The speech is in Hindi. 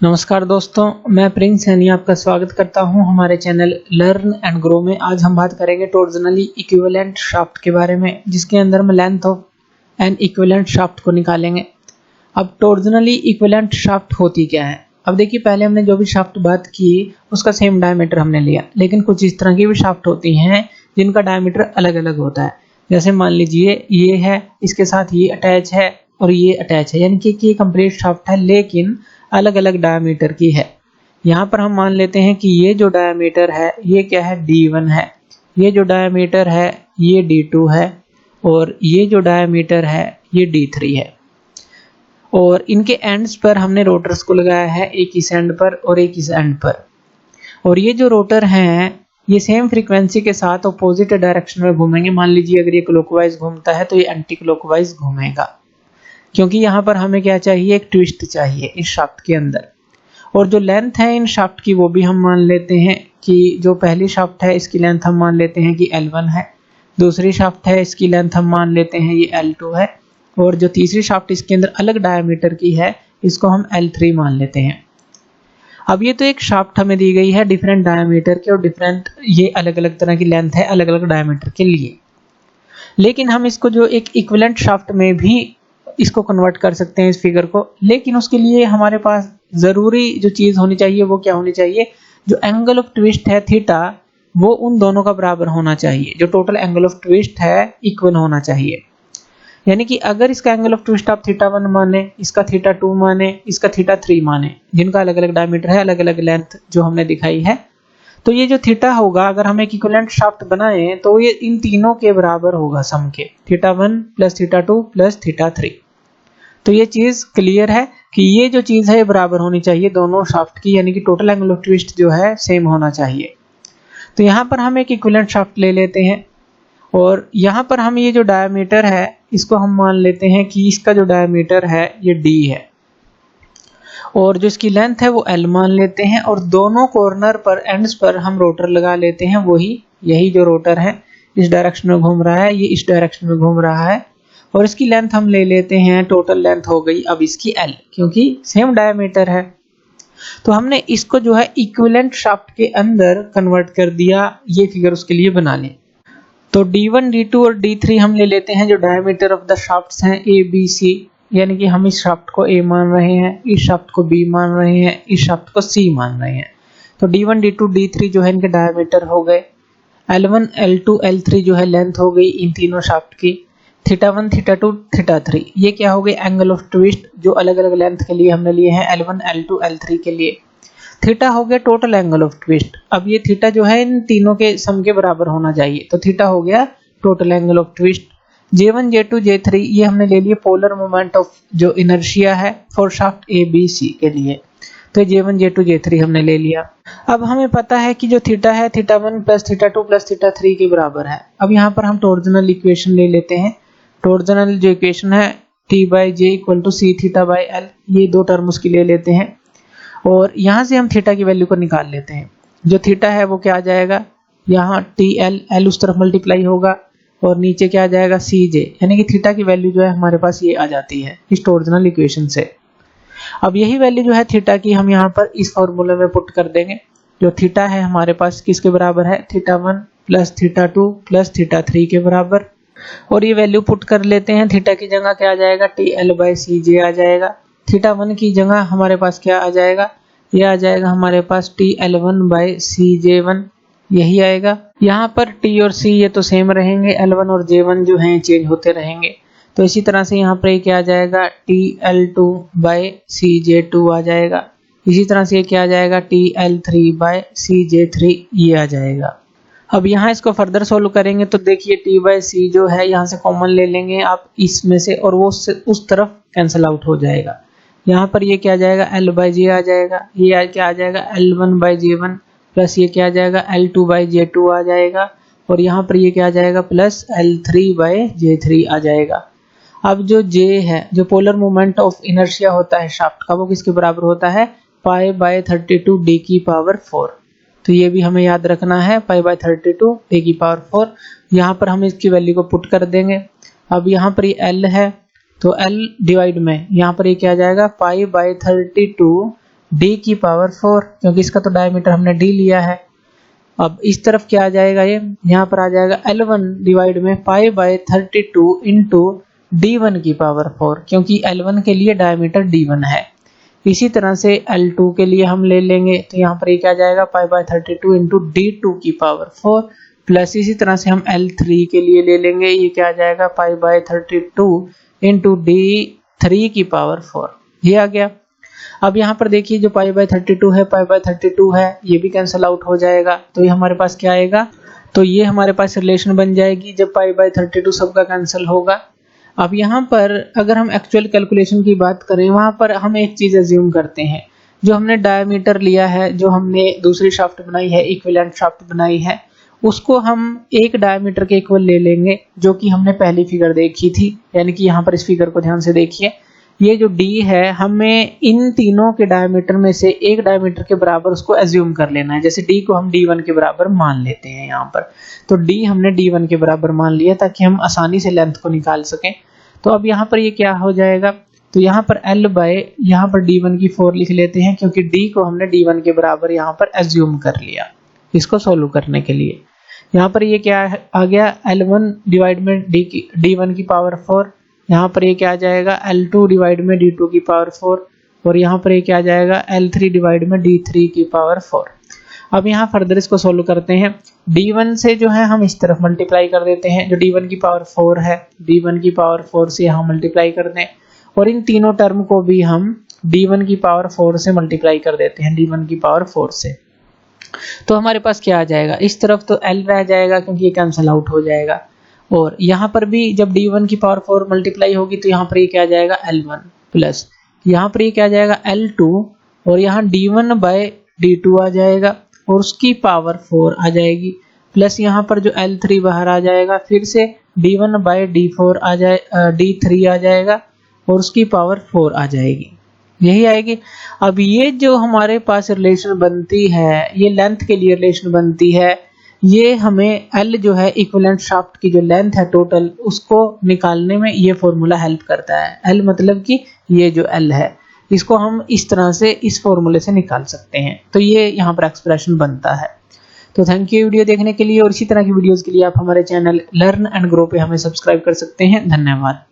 नमस्कार दोस्तों, मैं प्रिंस सैनी आपका स्वागत करता हूं हमारे चैनल लर्न एंड ग्रो में। आज हम बात करेंगे टॉर्जनली इक्विवेलेंट शाफ्ट के बारे में, जिसके अंदर हम length of N equivalent shaft को निकालेंगे। अब टॉर्जनली इक्विवेलेंट शाफ्ट होती क्या है? अब देखिए, पहले हमने जो भी शाफ्ट बात की उसका सेम डायमीटर हमने लिया, लेकिन कुछ इस तरह की भी शाफ्ट होती हैं जिनका डायमीटर अलग अलग होता है। जैसे मान लीजिए ये है, इसके साथ ये अटैच है और ये अटैच है, यानी कि ये कंप्लीट शाफ्ट है लेकिन अलग अलग डायमीटर की है। यहाँ पर हम मान लेते हैं कि ये जो डायमीटर है ये क्या है, D1 है। ये जो डायमीटर है ये D2 है और ये जो डायमीटर है ये D3 है। और इनके एंड्स पर हमने रोटर्स को लगाया है, एक इस एंड पर और एक इस एंड पर। और ये जो रोटर हैं ये सेम फ्रीक्वेंसी के साथ अपोजिट डायरेक्शन में घूमेंगे। मान लीजिए अगर ये क्लॉकवाइज घूमता है तो ये एंटी क्लॉकवाइज घूमेगा, क्योंकि यहाँ पर हमें क्या चाहिए, एक ट्विस्ट चाहिए इस शाफ्ट के अंदर। और जो लेंथ है इन शाफ्ट की वो भी हम मान लेते हैं कि जो पहली शाफ्ट है इसकी लेंथ हम मान लेते हैं कि L1 है, दूसरी शाफ्ट है इसकी लेंथ हम मान लेते हैं ये L2 है, और जो तीसरी शाफ्ट इसके अंदर अलग डायमीटर की है इसको हम L3 मान लेते हैं। अब ये तो एक शाफ्ट हमें दी गई है डिफरेंट डायमीटर के, और डिफरेंट ये अलग अलग तरह की लेंथ है अलग अलग डायमीटर के लिए। लेकिन हम इसको जो एक इक्विवेलेंट शाफ्ट में भी इसको कन्वर्ट कर सकते हैं इस फिगर को, लेकिन उसके लिए हमारे पास जरूरी जो चीज होनी चाहिए वो क्या होनी चाहिए, जो एंगल ऑफ ट्विस्ट है थीटा वो उन दोनों का बराबर होना चाहिए। जो टोटल एंगल ऑफ ट्विस्ट है इक्वल होना चाहिए। यानी कि अगर इसका एंगल ऑफ ट्विस्ट आप θ1 माने, इसका θ2 माने, इसका θ3 माने, जिनका अलग अलग डायमीटर है अलग अलग लेंथ जो हमने दिखाई है, तो ये जो थीटा होगा अगर हम एक इक्विवेलेंट शाफ्ट बनाएं तो ये इन तीनों के बराबर होगा सम के, θ1 प्लस θ2 प्लस θ3। तो ये चीज क्लियर है कि ये जो चीज है बराबर होनी चाहिए दोनों शाफ्ट की, यानी कि टोटल एंगल ऑफ ट्विस्ट जो है सेम होना चाहिए। तो यहाँ पर हम एक इक्विवेलेंट शाफ्ट ले लेते हैं और यहाँ पर हम ये जो डायमीटर है इसको हम मान लेते हैं कि इसका जो डायमीटर है ये D है और जो इसकी लेंथ है वो L मान लेते हैं, और दोनों कॉर्नर पर एंड्स पर हम रोटर लगा लेते हैं। यही जो रोटर है इस डायरेक्शन में घूम रहा है, ये इस डायरेक्शन में घूम रहा है, और इसकी लेंथ हम ले लेते हैं, टोटल लेंथ हो गई अब इसकी L, क्योंकि सेम डायमीटर है। तो हमने इसको जो है इक्विवेलेंट शाफ्ट के अंदर कन्वर्ट कर दिया, ये फिगर उसके लिए बना लें। तो D1, D2 और D3 हम ले लेते हैं जो डायमीटर ऑफ द शाफ्ट्स हैं A, B, C, यानी कि हम इस शाफ्ट को A मान रहे हैं, इस शाफ्ट को B मान रहे हैं, इस शाफ्ट को C मान रहे हैं। तो D1, D2, D3 जो है इनके डायमीटर हो गए, L1, L2, L3 जो है लेंथ हो गई इन तीनों शाफ्ट की, θ1, θ2, θ3 ये क्या हो गए, एंगल ऑफ ट्विस्ट जो अलग अलग लेंथ के लिए हमने लिए हैं L1, L2, L3 के लिए। थीटा हो गया टोटल एंगल ऑफ ट्विस्ट। अब ये थीटा जो है इन तीनों के सम के बराबर होना चाहिए, तो थीटा हो गया total angle of twist. J1, J2, J3 ये हमने ले लिए पोलर मोमेंट ऑफ जो इनर्शिया है for shaft A, B, C के लिए, तो J1, J2, J3 हमने ले लिया। अब हमें पता है कि जो थीटा है θ1 प्लस θ2 प्लस θ3 के बराबर है। अब यहाँ पर हम टॉर्जनल इक्वेशन ले लेते हैं। टॉर्जनल जो इक्वेशन है T/J = C⁻L, ये दो टर्म उसकी ले लेते हैं और यहाँ से हम थीटा की वैल्यू को निकाल लेते हैं। जो थीटा है वो क्या आ जाएगा, यहाँ TL, L उस तरफ मल्टीप्लाई होगा और नीचे क्या आ जाएगा CJ, यानी कि थीटा की वैल्यू जो है हमारे पास ये आ जाती है इस टॉर्जनल इक्वेशन से। अब यही वैल्यू जो है थीटा की हम यहाँ पर इस फॉर्मूले में पुट कर देंगे। जो थीटा है हमारे पास किसके बराबर है, θ1 प्लस θ2 प्लस θ3 के बराबर, और ये वैल्यू पुट कर लेते हैं। थीटा की जगह क्या आ जाएगा, TL/CJ आ जाएगा। θ1 की जगह हमारे पास क्या आ जाएगा, ये आ जाएगा हमारे पास TL1/CJ1, यही आएगा। यहाँ पर T और C ये तो सेम रहेंगे, L1 और J1 जो हैं चेंज होते रहेंगे। तो इसी तरह से यहाँ पर ये क्या आ जाएगा, TL2/CJ2 आ जाएगा। इसी तरह से ये क्या आ जाएगा, TL3/CJ3 ये आ जाएगा। अब यहाँ इसको फर्दर सोल्व करेंगे तो देखिए T/C जो है यहाँ से कॉमन ले लेंगे आप इसमें से, और वो उस तरफ कैंसिल आउट हो जाएगा। यहाँ पर ये क्या आ जाएगा, L/J आ जाएगा, ये क्या आ जाएगा L1/J1 प्लस ये क्या आ जाएगा L2/J2 आ जाएगा, और यहाँ पर ये क्या आ जाएगा प्लस L3/J3 आ जाएगा। अब जो J है, जो पोलर मोमेंट ऑफ इनर्शिया होता है शाफ्ट का, वो किसके बराबर होता है, π/32 D⁴। तो ये भी हमें याद रखना है, π/32 D⁴। यहाँ पर हम इसकी वैल्यू को पुट कर देंगे। अब यहाँ पर ये L है तो L डिवाइड में यहाँ पर ये क्या आ जाएगा, π/32 d की पावर 4, क्योंकि इसका तो डायमीटर हमने d लिया है। अब इस तरफ क्या आ जाएगा, ये यहाँ पर आ जाएगा L1 डिवाइड में पाई बाय 32 इंटू d1 की पावर 4, क्योंकि L1 के लिए डायमीटर d1 है। इसी तरह से L2 के लिए हम ले लेंगे, तो यहाँ पर ये क्या आ जाएगा, पाई बाय 32 इंटू d2 की पावर 4, प्लस इसी तरह से हम L3 के लिए ले लेंगे, ये क्या आ जाएगा, पाई बाय 32 इंटू d3 की पावर 4, ये आ गया। अब यहाँ पर देखिए जो पाई बाय 32 है, पाई बाय 32 है, ये भी कैंसिल आउट हो जाएगा, तो ये हमारे पास क्या आएगा, तो ये हमारे पास रिलेशन बन जाएगी जब पाई बाय 32 सबका कैंसिल होगा। अब यहाँ पर अगर हम एक्चुअल कैलकुलेशन की बात करें, वहाँ पर हम एक चीज अज्यूम करते हैं, जो हमने डायमीटर लिया है, जो हमने दूसरी शाफ्ट बनाई है, इक्विवेलेंट शाफ्ट बनाई है, उसको हम एक डायमीटर के इक्वल ले लेंगे, जो कि हमने पहली फिगर देखी थी। यानी कि यहाँ पर इस फिगर को ध्यान से देखिए, ये जो d है, हमें इन तीनों के डायमीटर में से एक डायमीटर के बराबर उसको एज्यूम कर लेना है। जैसे d को हम d1 के बराबर मान लेते हैं यहाँ पर, तो d हमने d1 के बराबर मान लिया ताकि हम आसानी से लेंथ को निकाल सकें। तो अब यहाँ पर ये क्या हो जाएगा, तो यहाँ पर L बाय यहाँ पर d1 की 4 लिख लेते हैं, क्योंकि d को हमने d1 के बराबर यहाँ पर एज्यूम कर लिया इसको सोल्व करने के लिए। यहाँ पर ये क्या आ गया, L1 डिवाइड में d1 की पावर 4, यहाँ पर ये क्या आ जाएगा, L2 डिवाइड में d2 की पावर 4, और यहाँ पर ये क्या आ जाएगा, L3 डिवाइड में d3 की पावर 4। अब यहाँ फर्दर इसको सोल्व करते हैं। d1 से जो है हम इस तरफ मल्टीप्लाई कर देते हैं, जो d1 की पावर 4 है, d1 की पावर 4 से यहाँ मल्टीप्लाई कर दें, और इन तीनों टर्म को भी हम d1 की पावर 4 से मल्टीप्लाई कर देते हैं, d1 की पावर 4 से। तो हमारे पास क्या आ जाएगा, इस तरफ तो L रह जाएगा क्योंकि ये कैंसिल आउट हो जाएगा, और यहाँ पर भी जब d1 की पावर 4 मल्टीप्लाई होगी तो यहाँ पर ये क्या आ जाएगा, L1 प्लस यहाँ पर ये क्या आ जाएगा, L2, और यहाँ d1 बाय d2 आ जाएगा और उसकी पावर 4 आ जाएगी, प्लस यहाँ पर जो L3 बाहर आ जाएगा, फिर से d1 बाय d4 आ जाए, d3 आ जाएगा और उसकी पावर 4 आ जाएगी, यही आएगी। अब ये जो हमारे पास रिलेशन बनती है, ये लेंथ के लिए रिलेशन बनती है, ये हमें L जो है इक्विवेलेंट शाफ्ट की जो लेंथ है टोटल, उसको निकालने में ये फॉर्मूला हेल्प करता है। L मतलब कि ये जो L है, इसको हम इस तरह से इस फॉर्मूले से निकाल सकते हैं, तो ये यहाँ पर एक्सप्रेशन बनता है। तो थैंक यू वीडियो देखने के लिए, और इसी तरह की वीडियोस के लिए आप हमारे चैनल लर्न एंड ग्रो पे हमें सब्सक्राइब कर सकते हैं। धन्यवाद।